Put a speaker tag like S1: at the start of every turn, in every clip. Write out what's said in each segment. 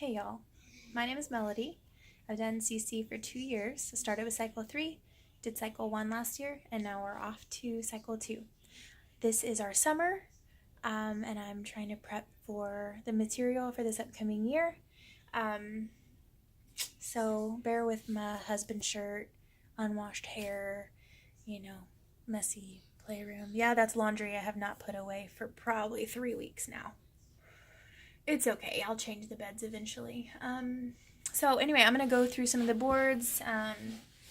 S1: Hey y'all, my name is Melody. I've done CC for 2 years. I started with cycle 3, did cycle 1 last year, and now we're off to cycle 2. This is our summer, and I'm trying to prep for the material for this upcoming year. So bear with my husband shirt, unwashed hair, messy playroom. Yeah, that's laundry I have not put away for probably 3 weeks now. It's okay, I'll change the beds eventually. So anyway, I'm going to go through some of the boards,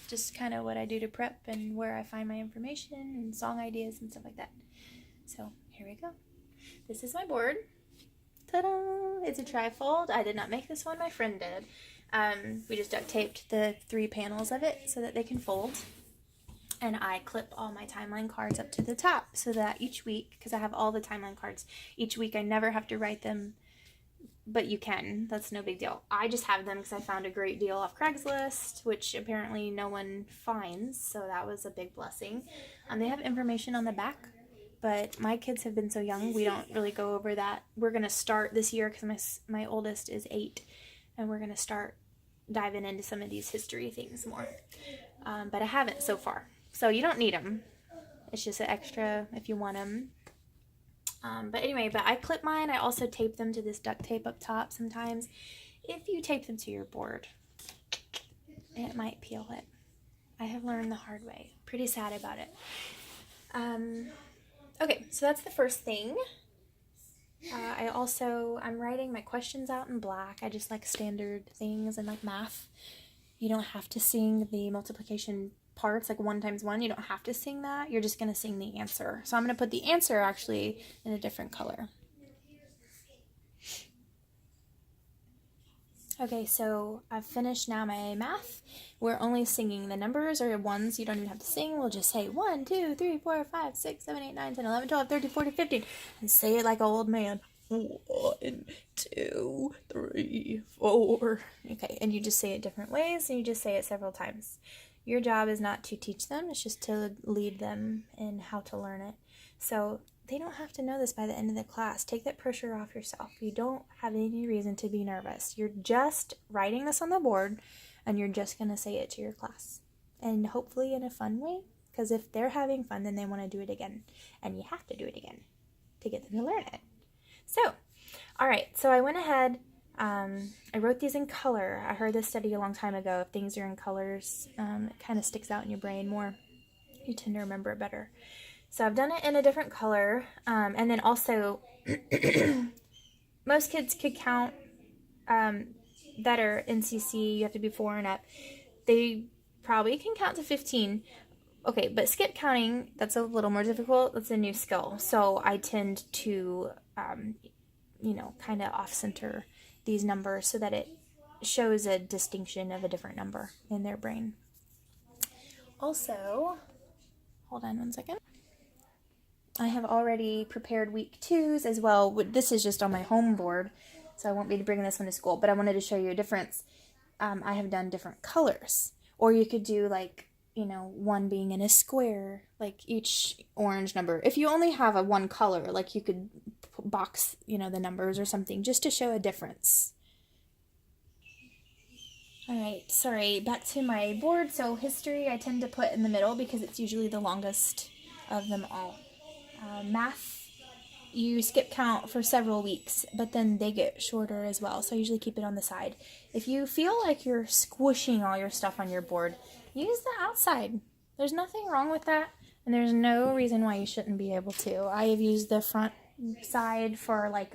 S1: just kind of what I do to prep and where I find my information and song ideas and stuff like that. So here we go. This is my board. Ta-da! It's a trifold. I did not make this one, my friend did. We just duct taped the 3 panels of it so that they can fold. And I clip all my timeline cards up to the top so that each week, because I have all the timeline cards, each week I never have to write them, but you can. That's no big deal. I just have them because I found a great deal off Craigslist, which apparently no one finds, so that was a big blessing. They have information on the back, but my kids have been so young, we don't really go over that. We're going to start this year because my oldest is 8, and we're going to start diving into some of these history things more. But I haven't so far. So you don't need them. It's just an extra if you want them. But anyway, I clip mine. I also tape them to this duct tape up top sometimes. If you tape them to your board, it might peel it. I have learned the hard way. Pretty sad about it. Okay, so that's the first thing. I'm writing my questions out in black. I just like standard things and like math. You don't have to sing the multiplication parts, like 1 times 1. You don't have to sing that. You're just going to sing the answer. So I'm going to put the answer actually in a different color. Okay, so I've finished now my math. We're only singing the numbers or ones. You don't even have to sing. We'll just say 1, 2, 3, 4, 5, 6, 7, 8, 9, 10, 11, 12, 13, 14, 15. And say it like an old man. 1, 2, 3, 4. Okay, and you just say it different ways, and you just say it several times. Your job is not to teach them, it's just to lead them in how to learn it. So they don't have to know this by the end of the class. Take that pressure off yourself. You don't have any reason to be nervous. You're just writing this on the board, and you're just going to say it to your class. And hopefully in a fun way, because if they're having fun, then they want to do it again. And you have to do it again to get them to learn it. So, all right, so I went ahead, I wrote these in color. I heard this study a long time ago. If things are in colors, it kind of sticks out in your brain more. You tend to remember it better. So I've done it in a different color, and then also, most kids could count better in CC. You have to be 4 and up. They probably can count to 15. Okay, but skip counting, that's a little more difficult. That's a new skill. So I tend to, kind of off-center these numbers so that it shows a distinction of a different number in their brain. Also, hold on 1 second. I have already prepared week 2s as well. This is just on my home board, so I won't be bringing this one to school, but I wanted to show you a difference. I have done different colors, or you could do like, 1 being in a square, like each orange number. If you only have a 1 color, like you could box, the numbers or something, just to show a difference. Alright, sorry, back to my board. So history I tend to put in the middle because it's usually the longest of them all. Math, you skip count for several weeks, but then they get shorter as well, so I usually keep it on the side. If you feel like you're squishing all your stuff on your board, use the outside. There's nothing wrong with that, and there's no reason why you shouldn't be able to. I have used the front side for like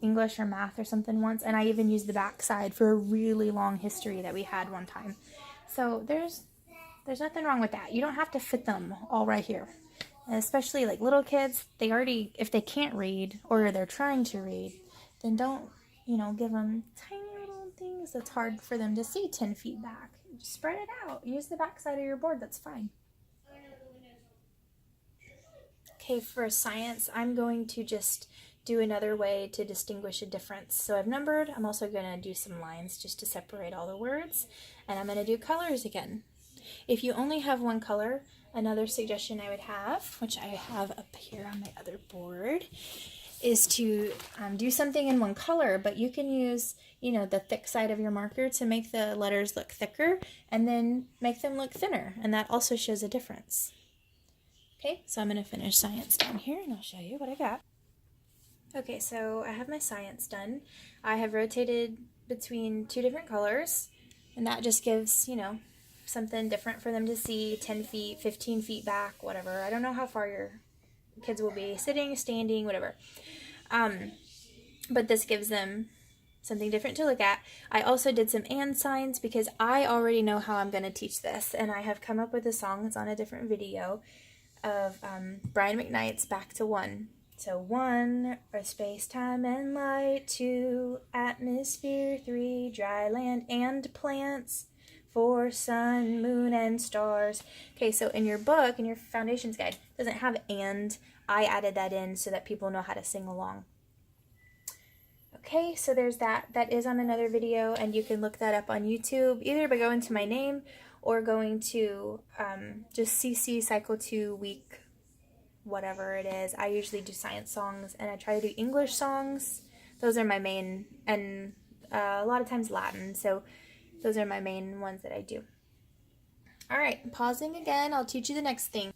S1: English or math or something once, and I even used the back side for a really long history that we had one time. So there's nothing wrong with that. You don't have to fit them all right here. And especially like little kids, if they can't read or they're trying to read, then don't, give them tiny little things that's hard for them to see 10 feet back. Just spread it out. Use the back side of your board. That's fine. Okay, for science, I'm going to just do another way to distinguish a difference. So I've numbered. I'm also going to do some lines just to separate all the words. And I'm going to do colors again. If you only have 1 color, another suggestion I would have, which I have up here on my other board, is to do something in one color, but you can use, the thick side of your marker to make the letters look thicker and then make them look thinner. And that also shows a difference. Okay, so I'm going to finish science down here and I'll show you what I got. Okay, so I have my science done. I have rotated between 2 different colors, and that just gives, something different for them to see, 10 feet, 15 feet back, whatever. I don't know how far your kids will be sitting, standing, whatever. But this gives them something different to look at. I also did some and signs because I already know how I'm going to teach this, and I have come up with a song that's on a different video of Brian McKnight's Back to One. So 1 are space, time, and light. 2, atmosphere. 3, dry land and plants. 4, sun, moon, and stars. Okay, so in your book, in your foundations guide, it doesn't have and. I added that in so that people know how to sing along. Okay, so there's that. That is on another video, and you can look that up on YouTube, either by going to my name or going to just CC Cycle 2 week, whatever it is. I usually do science songs, and I try to do English songs. Those are my main, and a lot of times Latin, so those are my main ones that I do. Alright, pausing again, I'll teach you the next thing.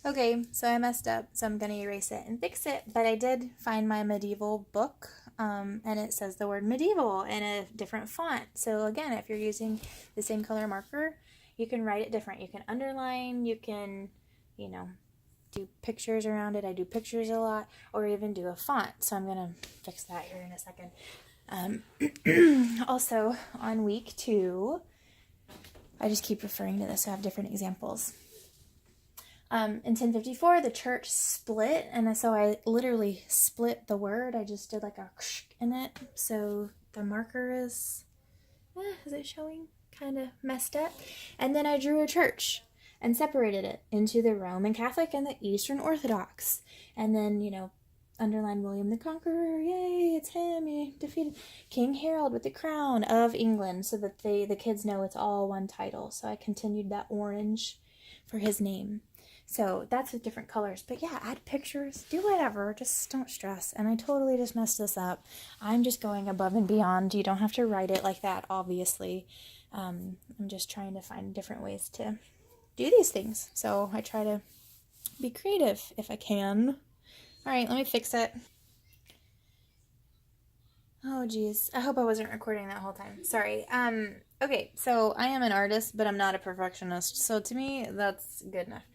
S1: Okay, so I messed up, so I'm going to erase it and fix it, but I did find my medieval book, and it says the word medieval in a different font. So again, if you're using the same color marker, you can write it different. You can underline, you can, do pictures around it. I do pictures a lot, or even do a font, so I'm going to fix that here in a second. Also, on week 2, I just keep referring to this, so I have different examples. In 1054, the church split, and so I literally split the word. I just did like a in it, so the marker is it showing? Kind of messed up. And then I drew a church and separated it into the Roman Catholic and the Eastern Orthodox. And then, underline William the Conqueror, yay, it's him, he defeated King Harold with the crown of England, so that the kids know it's all one title. So I continued that orange for his name. So that's with different colors. But yeah, add pictures, do whatever, just don't stress. And I totally just messed this up. I'm just going above and beyond. You don't have to write it like that, obviously. I'm just trying to find different ways to do these things. So I try to be creative if I can. Alright, let me fix it. Oh geez, I hope I wasn't recording that whole time. Sorry. Okay, so I am an artist, but I'm not a perfectionist. So to me, that's good enough.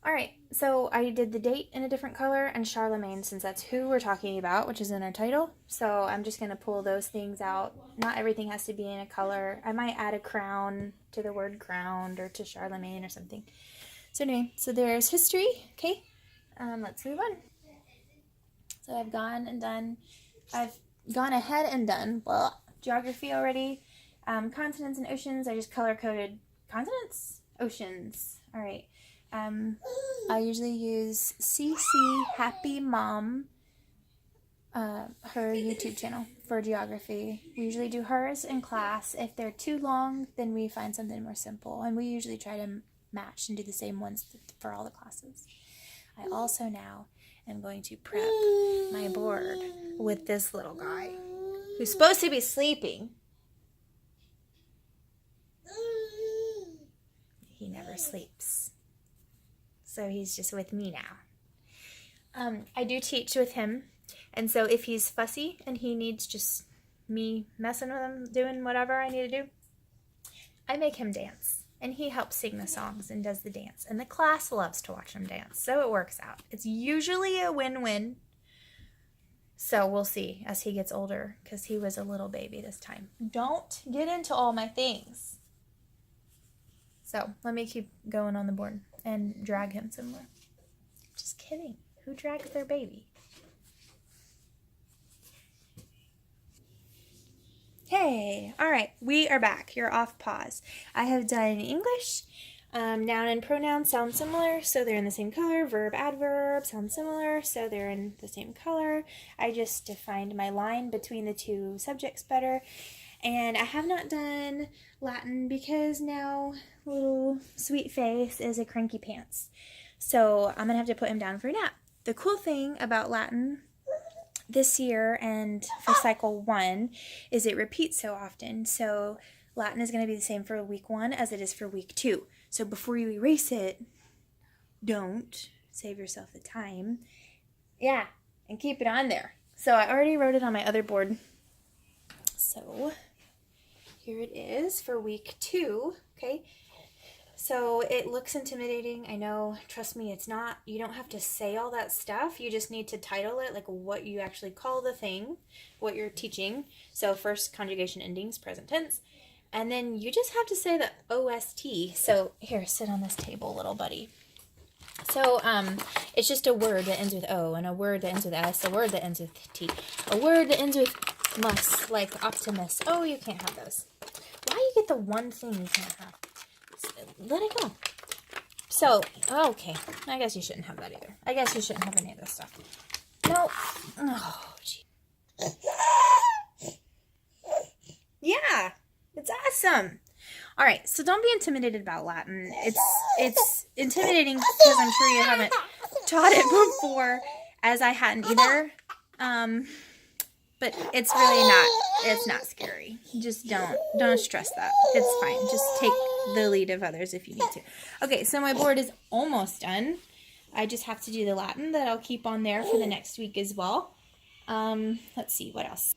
S1: Alright, so I did the date in a different color and Charlemagne, since that's who we're talking about, which is in our title. So I'm just going to pull those things out. Not everything has to be in a color. I might add a crown to the word crowned or to Charlemagne or something. So anyway, so there's history. Okay, let's move on. So I've gone ahead and done, well, geography already. Continents and oceans, I just color-coded continents, oceans. Alright. I usually use CC Happy Mom, her YouTube channel for geography. We usually do hers in class. If they're too long, then we find something more simple. And we usually try to match and do the same ones for all the classes. I also now am going to prep my board with this little guy who's supposed to be sleeping. He never sleeps. So he's just with me now. I do teach with him, and so if he's fussy and he needs just me messing with him, doing whatever I need to do, I make him dance, and he helps sing the songs and does the dance, and the class loves to watch him dance, so it works out. It's usually a win-win, so we'll see as he gets older, because he was a little baby this time. Don't get into all my things. So let me keep going on the board and drag him somewhere. Just kidding. Who drags their baby? Hey, all right, we are back. You're off pause. I have done English. Noun and pronoun sound similar, so they're in the same color. Verb, adverb sound similar, so they're in the same color. I just defined my line between the two subjects better. And I have not done Latin because now little sweet face is a cranky pants. So I'm going to have to put him down for a nap. the cool thing about Latin this year and for cycle 1 is it repeats so often. So Latin is going to be the same for week 1 as it is for week 2. So before you erase it, don't. Save yourself the time. Yeah, and keep it on there. So I already wrote it on my other board. So here it is for week 2, okay? So it looks intimidating. I know, trust me, it's not. You don't have to say all that stuff. You just need to title it, like what you actually call the thing, what you're teaching. So first, conjugation endings, present tense. And then you just have to say the OST. So here, sit on this table, little buddy. So it's just a word that ends with O, and a word that ends with S, a word that ends with T, a word that ends with mus, like optimus. Oh, you can't have those. Why you get the one thing you can't have? Let it go. So, okay. I guess you shouldn't have that either. I guess you shouldn't have any of this stuff. No. Oh, gee. Yeah. It's awesome. All right. So don't be intimidated about Latin. It's intimidating because I'm sure you haven't taught it before, as I hadn't either. But it's really not. It's not scary. Just don't stress that. It's fine. Just take the lead of others if you need to. Okay, so my board is almost done. I just have to do the Latin that I'll keep on there for the next week as well. Let's see, what else?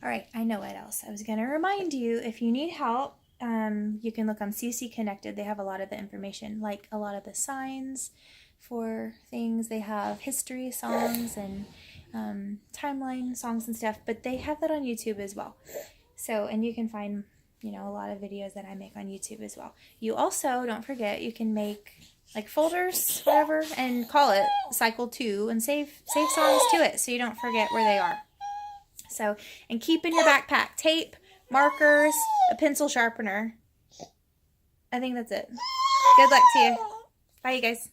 S1: All right, I know what else. I was going to remind you, if you need help, you can look on CC Connected. They have a lot of the information, like a lot of the signs for things. They have history songs and timeline songs and stuff, but they have that on YouTube as well. So, and you can find, you know, a lot of videos that I make on YouTube as well. You also, don't forget, you can make like folders, whatever, and call it cycle 2 and save songs to it so you don't forget where they are. So, and keep in your backpack tape, markers, a pencil sharpener. I think that's it. Good luck to you. Bye, you guys.